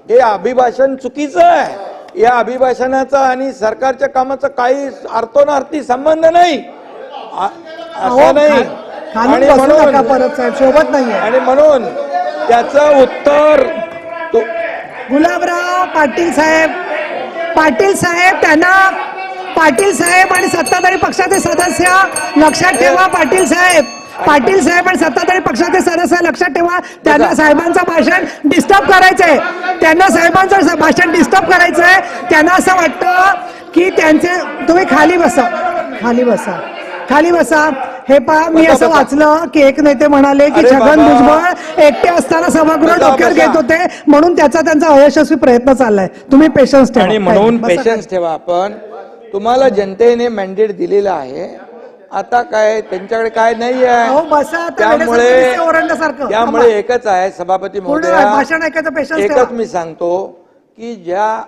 हे अभिभाषण चुकीचं आहे. या अभिभाषणाचा आणि सरकारच्या कामाचा काही अर्थोनार्थी संबंध नाही, असं नाही. आणि म्हणून त्याचं उत्तर गुलाबराव पाटील साहेब, पाटील साहेब त्यांना, पाटील साहेब आणि सत्ताधारी पक्षाचे सदस्य लक्षात ठेवा. पाटील साहेब, पाटील साहेब आणि सत्ताधारी पक्षाचे सदस्य लक्षात ठेवा. त्यांना साहेबांचं भाषण डिस्टर्ब करायचंय. त्यांना साहेबांचं भाषण डिस्टर्ब करायचंय. त्यांना असं वाटतं की त्यांचे, तुम्ही खाली बसा, खाली बसा, खाली बसा. हे पहा, मी असं वाचलं की एक नेते म्हणाले की छगन भुजबळ एकटे असताना सभागृह डोक्यावर घेत होते, म्हणून त्यांचा अयशस्वी प्रयत्न चाललाय. तुम्ही पेशन्स ठेवा. आणि म्हणून पेशन्स ठेवा. आपण तुम्हाला जनतेने मॅन्डेट दिलेला आहे. आता काय त्यांच्याकडे काय नाही आहे. त्यामुळे एकच आहे सभापती महोदया, भाषण ऐकायचं पेशन्स एकच मी सांगतो की ज्या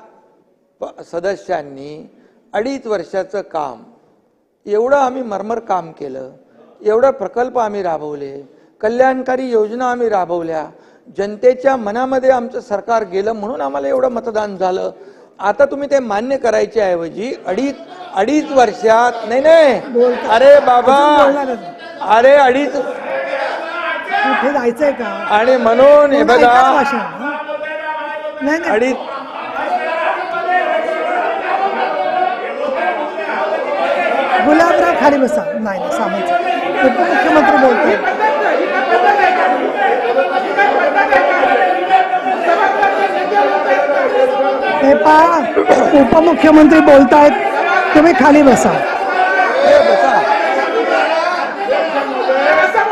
सदस्यांनी 2.5 वर्षाचं काम, एवढं आम्ही मरमर काम केलं, एवढं प्रकल्प आम्ही राबवले, कल्याणकारी योजना आम्ही राबवल्या, जनतेच्या मनामध्ये आमचं सरकार गेलं म्हणून आम्हाला एवढं मतदान झालं. आता तुम्ही ते मान्य करायच्या ऐवजी 2.5 वर्षात, नाही नाही, अरे बाबा, अरे 2.5 जायचंय का. आणि म्हणून हे बघा, 2.5 गुलाबराव खाली बसा. नाही सामंत उपमुख्यमंत्री बोलते. हे पहा, उपमुख्यमंत्री बोलतायत, तुम्ही खाली बसा.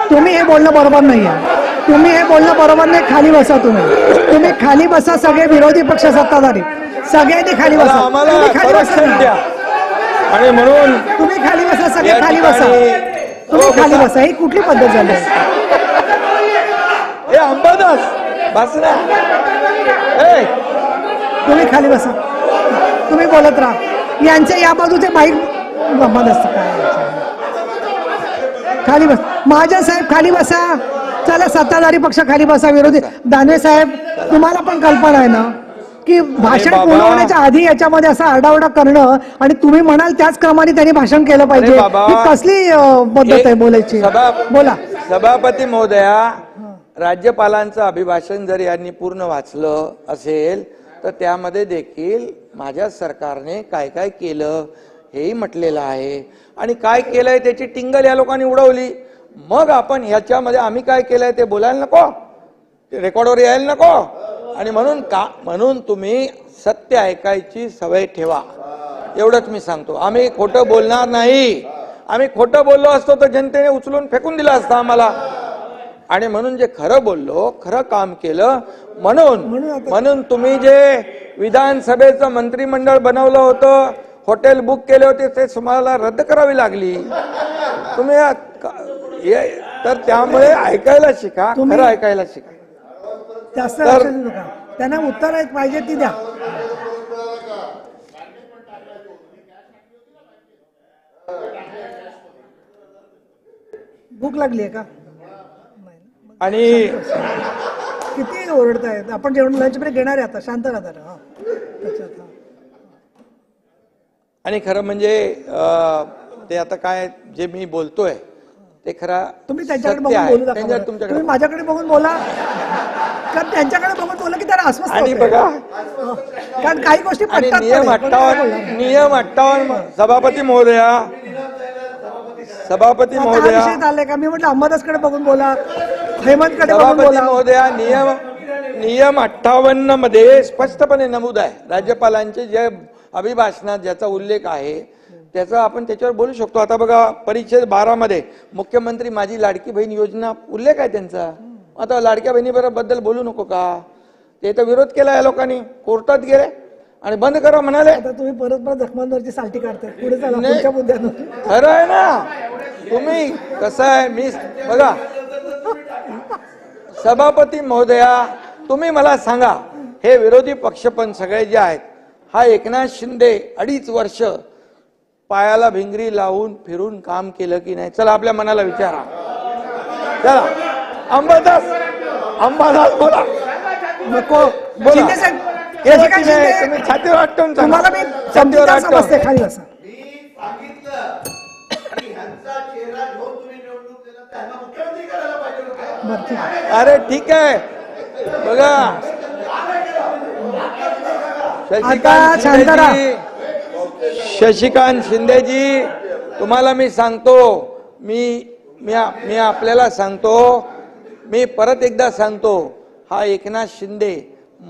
तुम्ही हे बोलणं बरोबर नाहीये. तुम्ही हे बोलणं बरोबर नाही. खाली बसा. तुम्ही खाली बसा. सगळे विरोधी पक्ष सत्ताधारी सगळ्यांनी खाली बसा. तुम्ही खाली बसा. आणि म्हणून तुम्ही खाली बसा. सगळे खाली बसा. तुम्ही खाली बसा. ही कुठली पद्धत झाली. हे अंबादास बसना. तुम्ही खाली बसा. तुम्ही बोलत राहा. यांचे या बाजूचे बाईक गंमत असतं काय. खाली बस. महाजन साहेब खाली बसा. चला, सत्ताधारी पक्ष खाली बसा. विरोधी दानवे साहेब, तुम्हाला पण कल्पना आहे ना की भाषण पूर्ण होण्याच्या आधी याच्यामध्ये असा आरडाओरडा करणं, आणि तुम्ही म्हणाल त्याच क्रमाने त्यांनी भाषण केलं पाहिजे. ही कसली पद्धत आहे बोलायची. बोला. सभापती महोदया, राज्यपालांचं अभिभाषण जर यांनी पूर्ण वाचलं असेल तर त्यामध्ये देखील माझ्या सरकारने काय काय केलं हेही म्हटलेलं आहे. आणि काय केलंय त्याची टिंगल या लोकांनी उडवली. मग आपण ह्याच्यामध्ये आम्ही काय केलंय ते बोलायला नको, रेकॉर्डवर यायला नको. आणि म्हणून तुम्ही सत्य ऐकायची सवय ठेवा, एवढंच मी सांगतो. आम्ही खोटं बोलणार नाही. आम्ही खोटं बोललो असतो तर जनतेने उचलून फेकून दिलं असतं आम्हाला. आणि म्हणून जे खरं बोललो, खरं काम केलं, म्हणून तुम्ही जे विधानसभेचं मंत्रिमंडळ बनवलं होतं, हॉटेल बुक केले होते, ते तुम्हाला रद्द करावी लागली. तुम्ही तर त्यामुळे ऐकायला शिका, खरं ऐकायला शिका. जास्त त्यांना उत्तर पाहिजे ती द्या. भूक लागली आहे का. आणि किती ओरडतायत. आपण जेवण लंच ब्रेक घेणार आहे आता. शांत राहता. आणि खरं म्हणजे ते आता काय जे मी बोलतोय ते खरा तुम्ही त्यांच्याकडे सत्य बघून आहे. बोलू नका त्यांच्या बरं. तुमच्याकडे तुम्ही माझ्याकडे बघून बोला, कारण त्यांच्याकडे बघून बोला की त्याला अस्वस्थ आणि होतंय. बघा कारण काही गोष्टी आणि पटतात नियम पण नाही. 58 नियम 58 सभापती महोदया सभापती आता हा महोदया विषय चाललाय का? मी म्हटलं अंबादासकडे बघून बोला, हेमंतकडे बघून सभापती बोला. महोदया नियम 58 मध्ये स्पष्टपणे नमूद आहे, राज्यपालांचे जे अभिभाषणात ज्याचा उल्लेख आहे त्याचा आपण त्याच्यावर बोलू शकतो. आता बघा परिच्छेद 12 मध्ये मुख्यमंत्री माझी लाडकी बहीण योजना उल्लेख आहे त्यांचा. आता लाडक्या बहिणीबद्दल बोलू नको का? ते तर विरोध केला या लोकांनी, कोर्टात गेले आणि बंद करा म्हणाले. आता तुम्ही परत जखमांवरची साल्टी काढताय. पुढे चला नाही. पुढच्या मुद्द्यानं. खरं आहे ना. तुम्ही कसं आहे, मी बघा सभापती महोदया तुम्ही मला सांगा, हे विरोधी पक्ष पण सगळे जे आहेत, हा एकनाथ शिंदे 2.5 वर्ष पायाला भिंगरी लावून फिरून काम केलं की नाही? चला आपल्या मनाला विचारा. चला अंबादास बोला. नको बोला. शिंदे साहेब, हे शशिकांत की नाही, शिंदे, तुम्ही छातीवर आटवून सांगा. तुम्हाला मी छातीवर समजूतदार आटवून. समजते खाली असं. बरं, ठीक आहे. अरे ठीक आहे बघा आता शांत राहा. शशिकांत शिंदेजी तुम्हाला मी सांगतो, मी आपल्याला सांगतो, मी परत एकदा सांगतो, हा एकनाथ शिंदे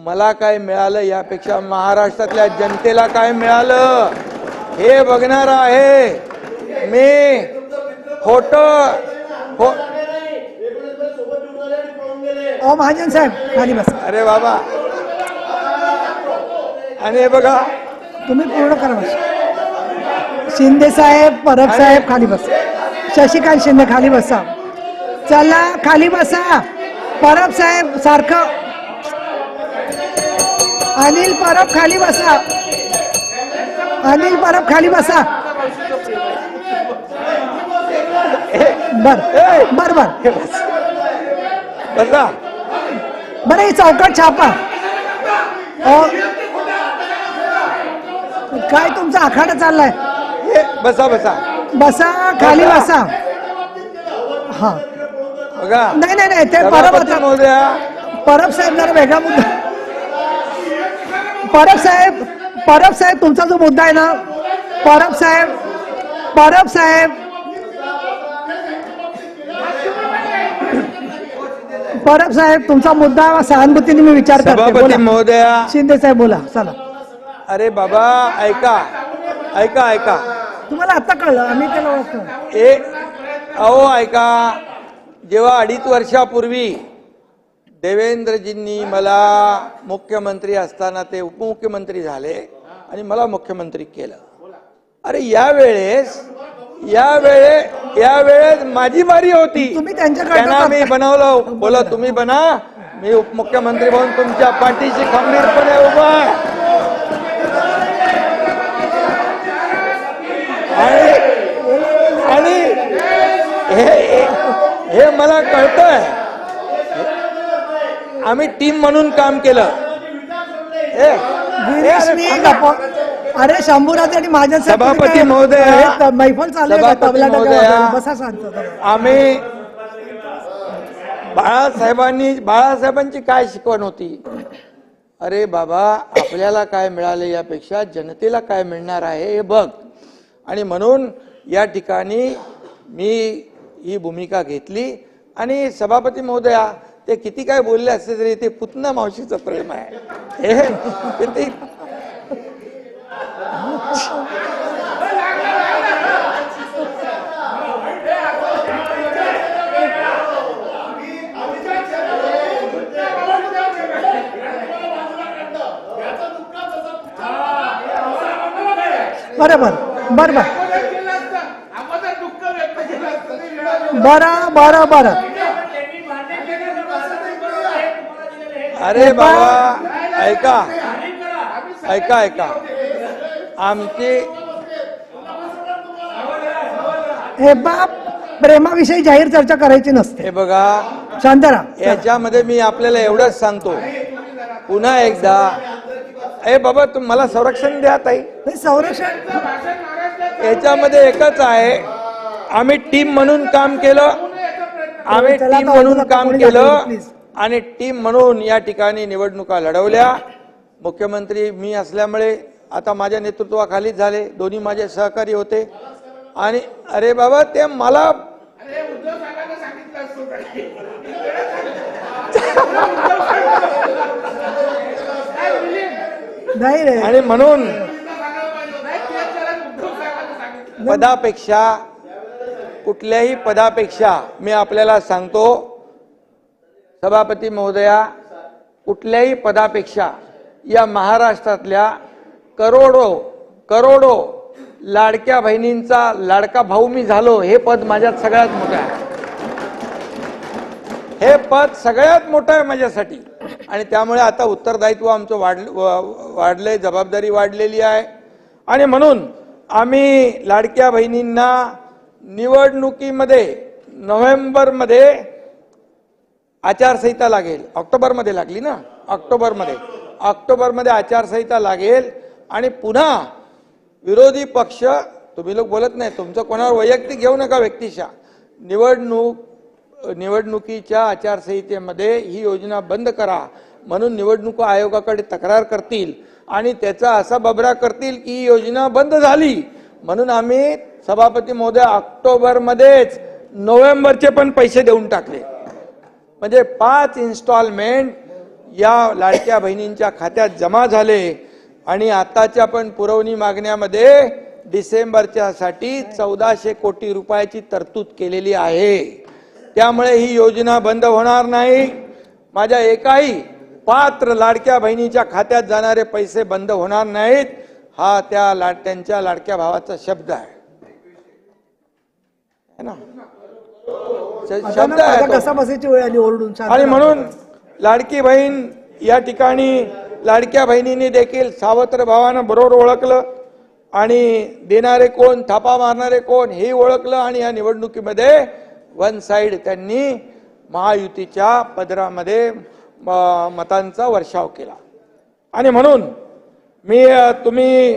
मला काय मिळालं यापेक्षा महाराष्ट्रातल्या जनतेला काय मिळालं हे बघणार आहे. मी खोट महाजन साहेब खाली बस. अरे बाबा, आणि हे बघा तुम्ही पूर्ण करा बस. शिंदे साहेब, परब साहेब खाली बस. शशिकांत शिंदे खाली बसा. चला खाली बसा. परब साहेब सारखं. अनिल परब खाली बसा. अनिल परब खाली बसा. बर बर बर बसा. बरं, ही चौकट छापा. काय तुमचा आखाडा चाललाय? बसा बसा बसा खाली बसा. हा बघा नाही नाही नाही, ते परब सभापती आता महोदया परब साहेब जरा वेगळा मुद्दा. परब साहेब तुमचा जो मुद्दा आहे ना, परब साहेब तुमचा मुद्दा सहानुभूतीने मी विचार करते. सभापती बोला. महोदया शिंदे साहेब बोला. चला. अरे बाबा ऐका ऐका ऐका तुम्हाला आता कळलं, आम्ही त्याला ओळखतो. अहो ऐका, जेव्हा 2.5 वर्षापूर्वी देवेंद्रजींनी मला मुख्यमंत्री असताना ते उपमुख्यमंत्री झाले आणि मला मुख्यमंत्री केलं. अरे यावेळेस माझी बारी होती. तुम्ही त्यांच्याकडे त्यांना मी बनवलं, बोला तुम्ही बना, मी उपमुख्यमंत्री म्हणून तुमच्या पाठीशी खंबीरपणे उभा आहे. आणि हे मला कळतंय, आम्ही टीम म्हणून काम केलं. अरे शंभूराज आणि माझ्या सभापती महोदया, मैफल चालू सभापती महोदया, बसा शांत. आम्ही बाळासाहेबांची काय शिकवण होती? अरे बाबा, आपल्याला काय मिळाले यापेक्षा जनतेला काय मिळणार आहे हे बघ. आणि म्हणून या ठिकाणी मी ही भूमिका घेतली. आणि सभापती महोदया, ते किती काय बोलले असते तरी ते पुतना मावशीचं प्रेम आहे. बरोबर बरोबर बरं बरं बरं. अरे बाबा ऐका ऐका ऐका, आमची हे बाप, प्रेमाविषयी जाहीर चर्चा करायची नसते. हे बघा, शांत राहा. याच्यामध्ये मी आपल्याला एवढंच सांगतो पुन्हा एकदा, ए बाबा मला संरक्षण द्या ताई. संरक्षण याच्यामध्ये एकच आहे, आम्ही टीम म्हणून काम केलं, आम्ही चला टीम आता म्हणून ओरडू नका, काम कोणी केलं जागेवर, please. आणि टीम म्हणून या ठिकाणी निवडणुका लढवल्या. मुख्यमंत्री मी असल्यामुळे आता माझ्या नेतृत्वाखालीच झाले, दोन्ही माझे सहकारी होते. आणि अरे बाबा ते मला नाही रे, आणि म्हणून पदापेक्षा, कुठल्याही पदापेक्षा मी आपल्याला सांगतो सभापती महोदया, कुठल्याही पदापेक्षा या महाराष्ट्रातल्या करोडो लाडक्या बहिणींचा लाडका भाऊ मी झालो, हे पद माझ्यात सगळ्यात मोठं आहे. हे पद सगळ्यात मोठं आहे माझ्यासाठी. आणि त्यामुळे आता उत्तरदायित्व आमचं वाढलंय, जबाबदारी वाढलेली आहे. आणि म्हणून आम्ही लाडक्या बहिणींना निवडणुकीमध्ये नोव्हेंबरमध्ये आचारसंहिता लागेल, ऑक्टोबरमध्ये लागली ना, ऑक्टोबरमध्ये आचारसंहिता लागेल. आणि पुन्हा विरोधी पक्ष, तुम्ही लोक बोलत नाही, तुमचं कोणावर वैयक्तिक घेऊ नका व्यक्तिशा, निवडणुकीच्या आचारसंहितेमध्ये ही योजना बंद करा म्हणून निवडणूक आयोगाकडे तक्रार करतील आणि त्याचा असा बबरा करतील की ही योजना बंद झाली. म्हणून आम्ही सभापती महोदय ऑक्टोबरमध्येच नोव्हेंबरचे पण पैसे देऊन टाकले. म्हणजे 5 इन्स्टॉलमेंट या लाडक्या बहिणींच्या खात्यात जमा झाले. आणि आताच्या पण पुरवणी मागण्यामध्ये डिसेंबरच्या साठी 1400 कोटी रुपयाची तरतूद केलेली आहे. त्यामुळे ही योजना बंद होणार नाही. माझ्या एकाही पात्र लाडक्या बहिणीच्या खात्यात जाणारे पैसे बंद होणार नाहीत. हा त्यांच्या लाडक्या भावाचा शब्द आहे ना, शब्द आहे कसा बसायची वेळ आली ओरडून. आणि म्हणून लाडकी बहीण या ठिकाणी लाडक्या बहिणींनी देखील सावत्र भावानं बरोबर ओळखलं आणि देणारे कोण, थापा मारणारे कोण हे ओळखलं. आणि या निवडणुकीमध्ये वन साइड त्यांनी महायुतीच्या पदरामध्ये मतांचा वर्षाव केला. आणि म्हणून तुम्ही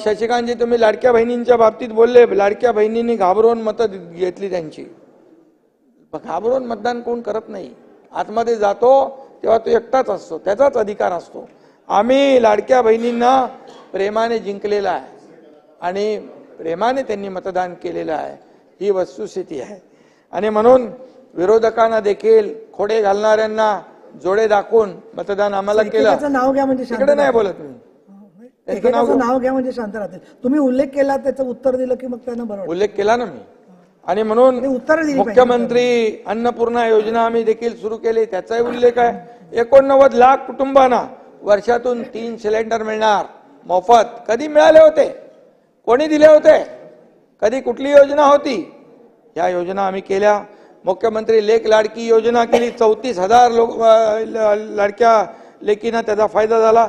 शशिकांतजी, तुम्ही लाडक्या बहिणींच्या बाबतीत बोलले, लाडक्या बहिणींनी घाबरून मतं घेतली त्यांची. घाबरून मतदान कोण करत नाही. आतमध्ये जातो तेव्हा तो एकटाच असतो, त्याचाच अधिकार असतो. आम्ही लाडक्या बहिणींना प्रेमाने जिंकलेला आहे आणि प्रेमाने त्यांनी मतदान केलेलं आहे, ही वस्तुस्थिती आहे. आणि म्हणून विरोधकांना देखील खोडे घालणाऱ्यांना जोडे दाखवून मतदान आम्हाला केलं. नाव घ्या म्हणजे तिकडे नाही बोलत मी, नाव घ्या म्हणजे शांत राहते. तुम्ही उल्लेख केला, त्याचं उत्तर दिलं की मग त्यांना बरोबर उल्लेख केला ना मी. आणि म्हणून मुख्यमंत्री अन्नपूर्णा योजना आम्ही देखील सुरू केली, त्याचाही उल्लेख आहे. 89 लाख कुटुंबांना वर्षातून 3 सिलेंडर मिळणार मोफत. कधी मिळाले होते, कोणी दिले होते, कधी कुठली योजना होती? या योजना आम्ही केल्या. मुख्यमंत्री लेक लाडकी योजना केली, 34,000 लाडक्या लेकींना त्याचा फायदा झाला.